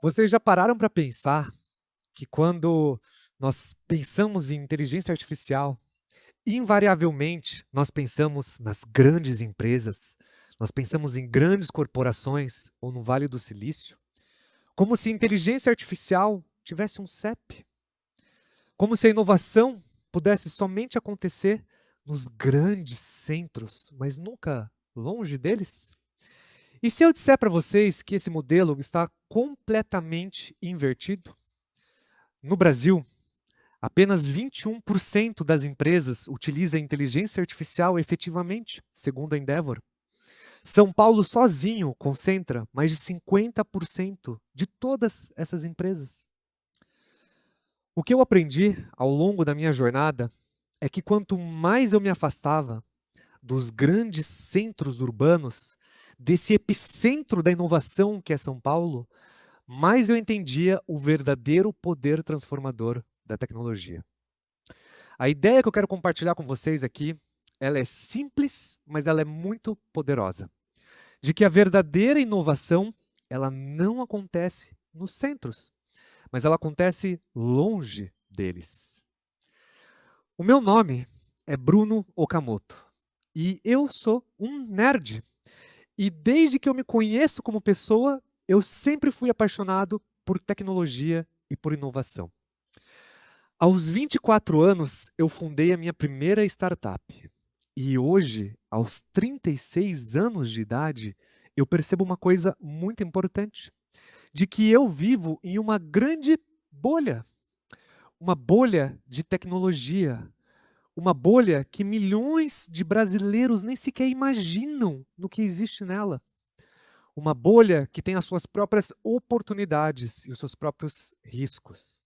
Vocês já pararam para pensar que quando nós pensamos em inteligência artificial, invariavelmente nós pensamos nas grandes empresas, nós pensamos em grandes corporações ou no Vale do Silício, como se inteligência artificial tivesse um CEP, como se a inovação pudesse somente acontecer nos grandes centros, mas nunca longe deles? E se eu disser para vocês que esse modelo está completamente invertido? No Brasil, apenas 21% das empresas utiliza a inteligência artificial efetivamente, segundo a Endeavor. São Paulo sozinho concentra mais de 50% de todas essas empresas. O que eu aprendi ao longo da minha jornada é que quanto mais eu me afastava dos grandes centros urbanos, desse epicentro da inovação que é São Paulo, mais eu entendia o verdadeiro poder transformador da tecnologia. A ideia que eu quero compartilhar com vocês aqui, ela é simples, mas ela é muito poderosa. De que a verdadeira inovação, ela não acontece nos centros, mas ela acontece longe deles. O meu nome é Bruno Okamoto e eu sou um nerd. E desde que eu me conheço como pessoa, eu sempre fui apaixonado por tecnologia e por inovação. Aos 24 anos, eu fundei a minha primeira startup. E hoje, aos 36 anos de idade, eu percebo uma coisa muito importante, de que eu vivo em uma grande bolha, uma bolha de tecnologia, uma bolha que milhões de brasileiros nem sequer imaginam no que existe nela. Uma bolha que tem as suas próprias oportunidades e os seus próprios riscos.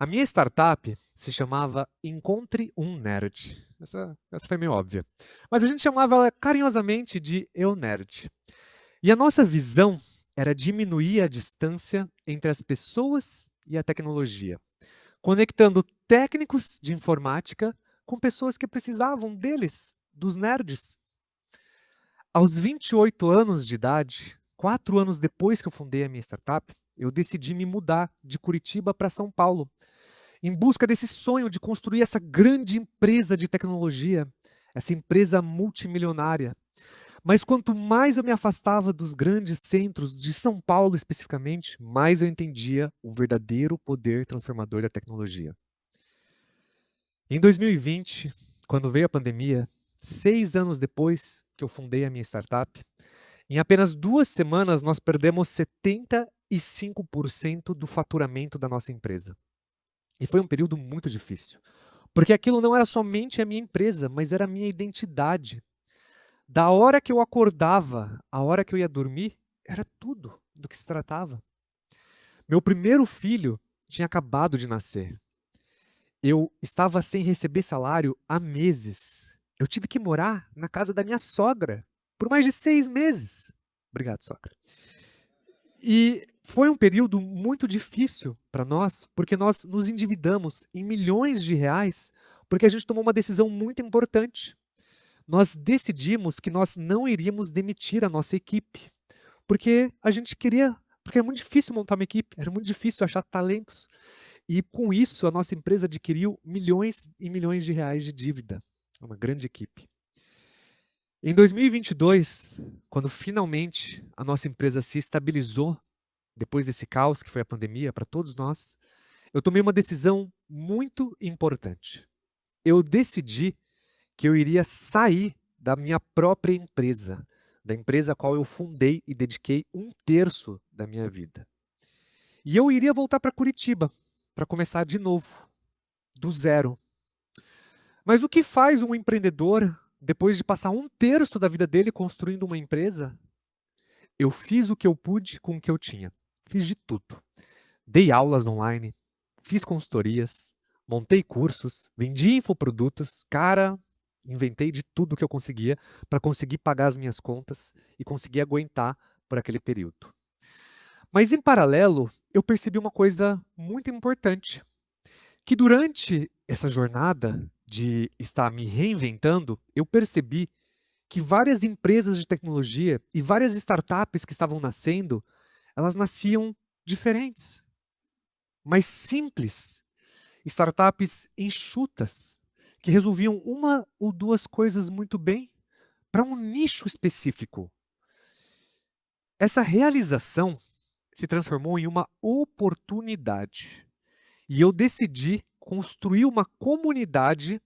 A minha startup se chamava Encontre um Nerd. Essa foi meio óbvia. Mas a gente chamava ela carinhosamente de Eu Nerd. E a nossa visão era diminuir a distância entre as pessoas e a tecnologia, conectando técnicos de informática com pessoas que precisavam deles, dos nerds. Aos 28 anos de idade, 4 anos depois que eu fundei a minha startup, eu decidi me mudar de Curitiba para São Paulo, em busca desse sonho de construir essa grande empresa de tecnologia, essa empresa multimilionária. Mas quanto mais eu me afastava dos grandes centros, de São Paulo especificamente, mais eu entendia o verdadeiro poder transformador da tecnologia. Em 2020, quando veio a pandemia, 6 anos depois que eu fundei a minha startup, em apenas 2 semanas nós perdemos 75% do faturamento da nossa empresa. E foi um período muito difícil, porque aquilo não era somente a minha empresa, mas era a minha identidade. Da hora que eu acordava, a hora que eu ia dormir, era tudo do que se tratava. Meu primeiro filho tinha acabado de nascer. Eu estava sem receber salário há meses. Eu tive que morar na casa da minha sogra por mais de 6 meses. Obrigado, sogra. E foi um período muito difícil para nós, porque nós nos endividamos em milhões de reais, porque a gente tomou uma decisão muito importante. Nós decidimos que nós não iríamos demitir a nossa equipe, porque a gente queria, porque é muito difícil montar uma equipe, era muito difícil achar talentos. E com isso a nossa empresa adquiriu milhões e milhões de reais de dívida, uma grande equipe. Em 2022, quando finalmente a nossa empresa se estabilizou, depois desse caos que foi a pandemia para todos nós, eu tomei uma decisão muito importante. Eu decidi que eu iria sair da minha própria empresa, da empresa a qual eu fundei e dediquei 1/3 da minha vida. E eu iria voltar para Curitiba, para começar de novo, do zero. Mas o que faz um empreendedor depois de passar 1/3 da vida dele construindo uma empresa? Eu fiz o que eu pude com o que eu tinha. Fiz de tudo. Dei aulas online, fiz consultorias, montei cursos, vendi infoprodutos. Cara, inventei de tudo que eu conseguia para conseguir pagar as minhas contas e conseguir aguentar por aquele período. Mas em paralelo, eu percebi uma coisa muito importante, que durante essa jornada de estar me reinventando, eu percebi que várias empresas de tecnologia e várias startups que estavam nascendo, elas nasciam diferentes, mais simples, startups enxutas, que resolviam uma ou duas coisas muito bem para um nicho específico. Essa realização se transformou em uma oportunidade. E eu decidi construir uma comunidade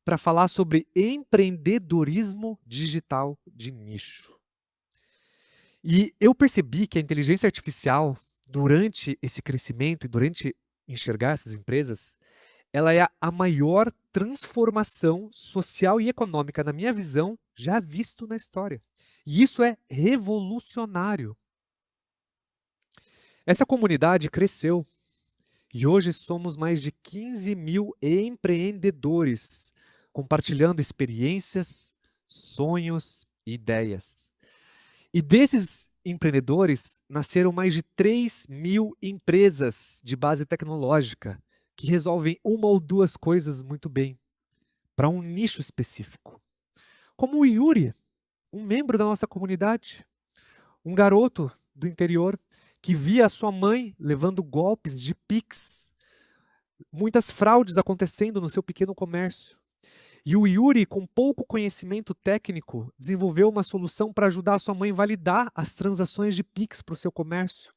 para falar sobre empreendedorismo digital de nicho. E eu percebi que a inteligência artificial, durante esse crescimento e durante enxergar essas empresas, ela é a maior transformação social e econômica, na minha visão, já visto na história. E isso é revolucionário. Essa comunidade cresceu e hoje somos mais de 15 mil empreendedores, compartilhando experiências, sonhos e ideias. E desses empreendedores, nasceram mais de 3 mil empresas de base tecnológica, que resolvem uma ou duas coisas muito bem, para um nicho específico. Como o Yuri, um membro da nossa comunidade, um garoto do interior, que via a sua mãe levando golpes de Pix, muitas fraudes acontecendo no seu pequeno comércio. E o Yuri, com pouco conhecimento técnico, desenvolveu uma solução para ajudar a sua mãe a validar as transações de Pix para o seu comércio.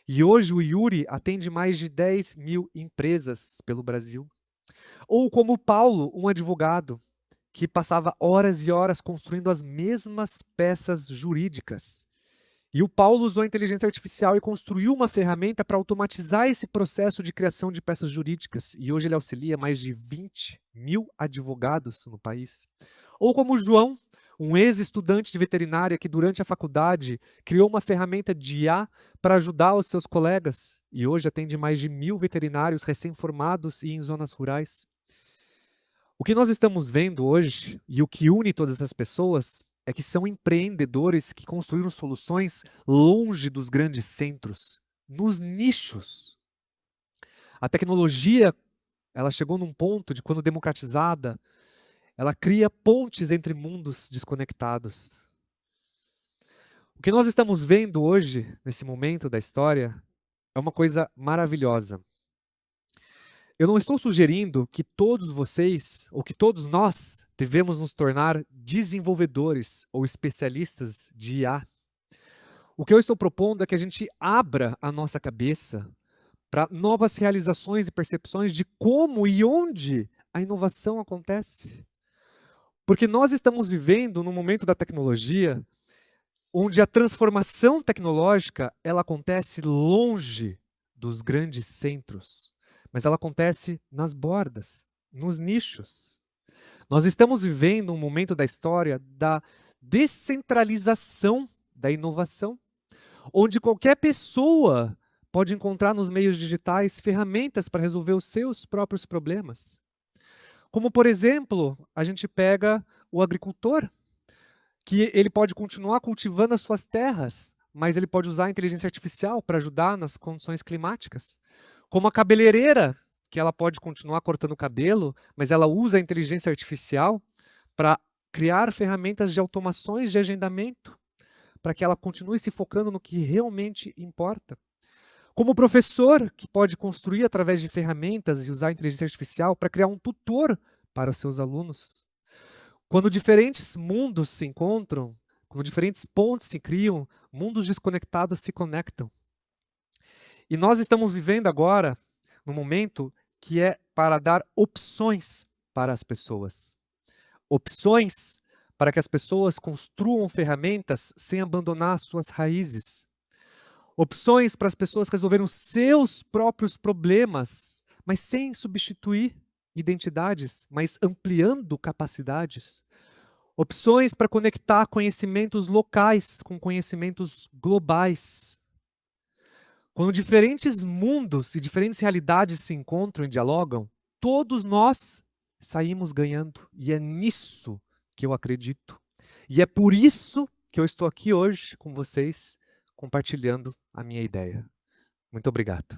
E hoje o Yuri atende mais de 10 mil empresas pelo Brasil. Ou como o Paulo, um advogado, que passava horas e horas construindo as mesmas peças jurídicas. E o Paulo usou a inteligência artificial e construiu uma ferramenta para automatizar esse processo de criação de peças jurídicas. E hoje ele auxilia mais de 20 mil advogados no país. Ou como o João, um ex-estudante de veterinária que durante a faculdade criou uma ferramenta de IA para ajudar os seus colegas. E hoje atende mais de 1.000 veterinários recém-formados e em zonas rurais. O que nós estamos vendo hoje, e o que une todas essas pessoas, é que são empreendedores que construíram soluções longe dos grandes centros, nos nichos. A tecnologia, ela chegou num ponto de, quando democratizada, ela cria pontes entre mundos desconectados. O que nós estamos vendo hoje, nesse momento da história, é uma coisa maravilhosa. Eu não estou sugerindo que todos vocês, ou que todos nós, devemos nos tornar desenvolvedores ou especialistas de IA. O que eu estou propondo é que a gente abra a nossa cabeça para novas realizações e percepções de como e onde a inovação acontece. Porque nós estamos vivendo num momento da tecnologia onde a transformação tecnológica ela acontece longe dos grandes centros. Mas ela acontece nas bordas, nos nichos. Nós estamos vivendo um momento da história da descentralização da inovação, onde qualquer pessoa pode encontrar nos meios digitais ferramentas para resolver os seus próprios problemas. Como, por exemplo, a gente pega o agricultor, que ele pode continuar cultivando as suas terras, mas ele pode usar a inteligência artificial para ajudar nas condições climáticas. Como a cabeleireira, que ela pode continuar cortando o cabelo, mas ela usa a inteligência artificial para criar ferramentas de automações de agendamento, para que ela continue se focando no que realmente importa. Como o professor, que pode construir através de ferramentas e usar a inteligência artificial para criar um tutor para os seus alunos. Quando diferentes mundos se encontram, quando diferentes pontes se criam, mundos desconectados se conectam. E nós estamos vivendo agora num momento que é para dar opções para as pessoas. Opções para que as pessoas construam ferramentas sem abandonar suas raízes. Opções para as pessoas resolverem os seus próprios problemas, mas sem substituir identidades, mas ampliando capacidades. Opções para conectar conhecimentos locais com conhecimentos globais. Quando diferentes mundos e diferentes realidades se encontram e dialogam, todos nós saímos ganhando. E é nisso que eu acredito. E é por isso que eu estou aqui hoje com vocês, compartilhando a minha ideia. Muito obrigado.